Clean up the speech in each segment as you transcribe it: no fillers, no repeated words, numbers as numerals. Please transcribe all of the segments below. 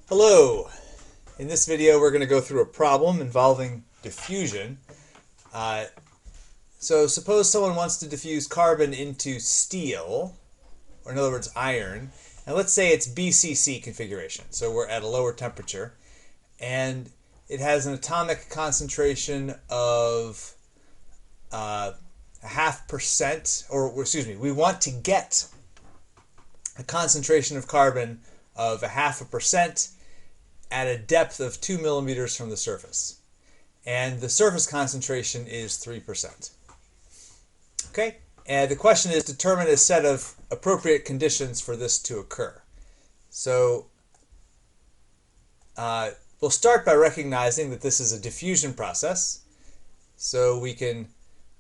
Hello! In this video we're going to go through a problem involving diffusion. So suppose someone wants to diffuse carbon into steel, or in other words iron, and let's say it's BCC configuration, so we're at a lower temperature, and it has an atomic concentration of 0.5%, or excuse me, we want to get a concentration of carbon of 0.5% at a depth of 2 millimeters from the surface. And the surface concentration is 3%. Okay? And the question is determine a set of appropriate conditions for this to occur. So we'll start by recognizing that this is a diffusion process. So we can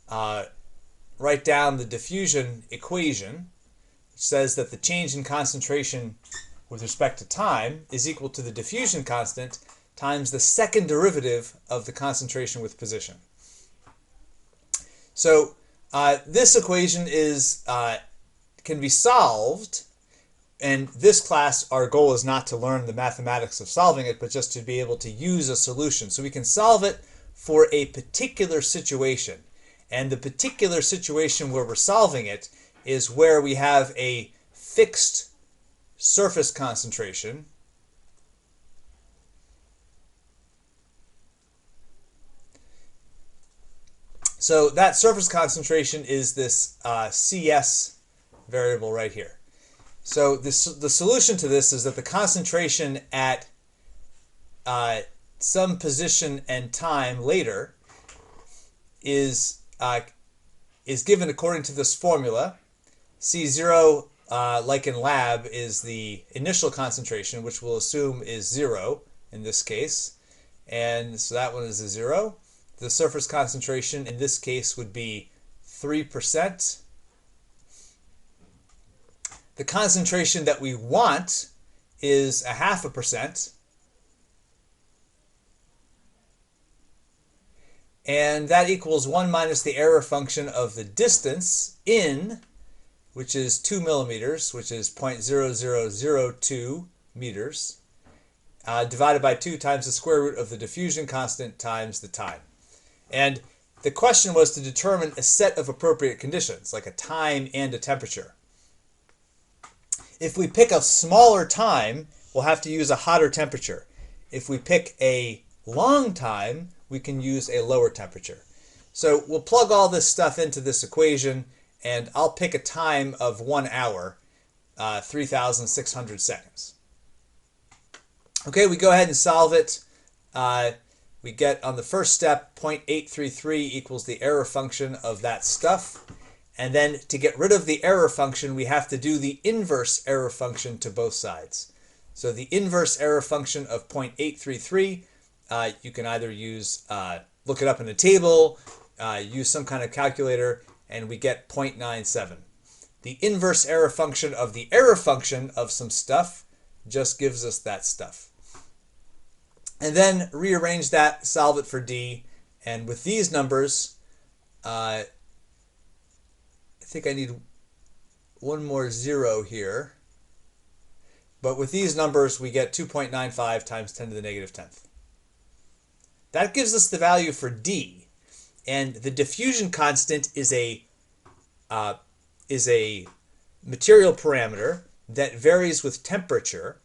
write down the diffusion equation, which says that the change in concentration with respect to time is equal to the diffusion constant times the second derivative of the concentration with position. So this equation is can be solved, and this class our goal is not to learn the mathematics of solving it, but just to be able to use a solution. So we can solve it for a particular situation, and the particular situation where we're solving it is where we have a fixed surface concentration so that surface concentration is this CS variable right here. So the solution to this is that the concentration at some position and time later is given according to this formula. C0 like in lab, is the initial concentration, which we'll assume is 0 in this case. And so that one is a 0. The surface concentration in this case would be 3%. The concentration that we want is 0.5%. And that equals 1 minus the error function of the distance in, which is 2 millimeters, which is 0.0002 meters, divided by 2 times the square root of the diffusion constant times the time. And the question was to determine a set of appropriate conditions, like a time and a temperature. If we pick a smaller time, we'll have to use a hotter temperature. If we pick a long time, we can use a lower temperature. So we'll plug all this stuff into this equation, and I'll pick a time of 1 hour, 3,600 seconds. Okay, we go ahead and solve it. We get on the first step 0.833 equals the error function of that stuff. And then to get rid of the error function, we have to do the inverse error function to both sides. So the inverse error function of 0.833, you can either use, look it up in a table, use some kind of calculator, and we get 0.97. The inverse error function of the error function of some stuff just gives us that stuff. And then rearrange that, solve it for D, and with these numbers, I think I need one more 0 here, but with these numbers we get 2.95 times 10 to the negative 10th. That gives us the value for D. And the diffusion constant is a material parameter that varies with temperature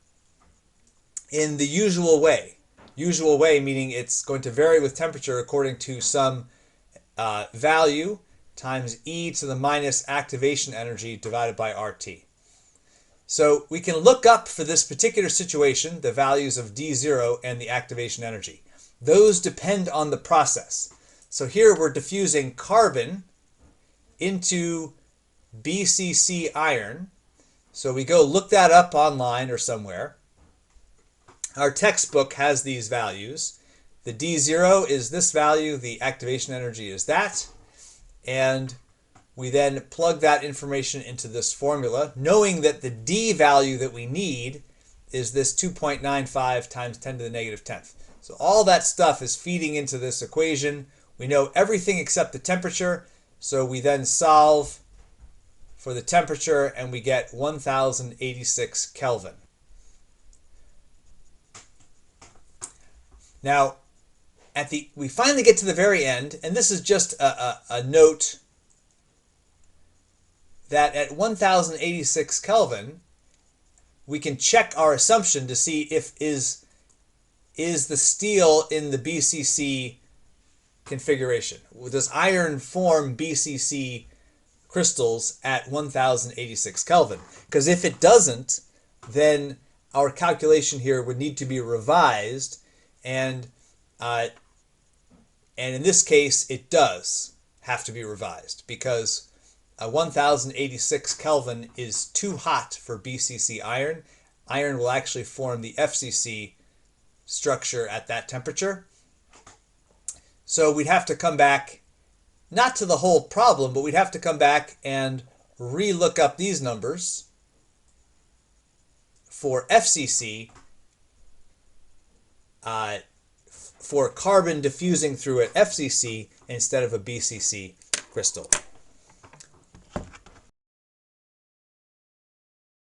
in the usual way. Usual way meaning it's going to vary with temperature according to some value times e to the minus activation energy divided by RT. So we can look up for this particular situation the values of D0 and the activation energy. Those depend on the process. So here we're diffusing carbon into BCC iron. So we go look that up online or somewhere. Our textbook has these values. The D0 is this value, the activation energy is that, and we then plug that information into this formula, knowing that the D value that we need is this 2.95 times 10 to the negative 10th. So all that stuff is feeding into this equation. We know everything except the temperature, so we then solve for the temperature and we get 1086 Kelvin. Now, we finally get to the very end, and this is just a note that at 1086 Kelvin, we can check our assumption to see if is the steel in the BCC configuration. Does iron form BCC crystals at 1086 Kelvin? Because if it doesn't, then our calculation here would need to be revised, and in this case, it does have to be revised because 1086 Kelvin is too hot for BCC iron. Iron will actually form the FCC structure at that temperature. So we'd have to come back, not to the whole problem, but we'd have to come back and re-look up these numbers for FCC, for carbon diffusing through an FCC instead of a BCC crystal.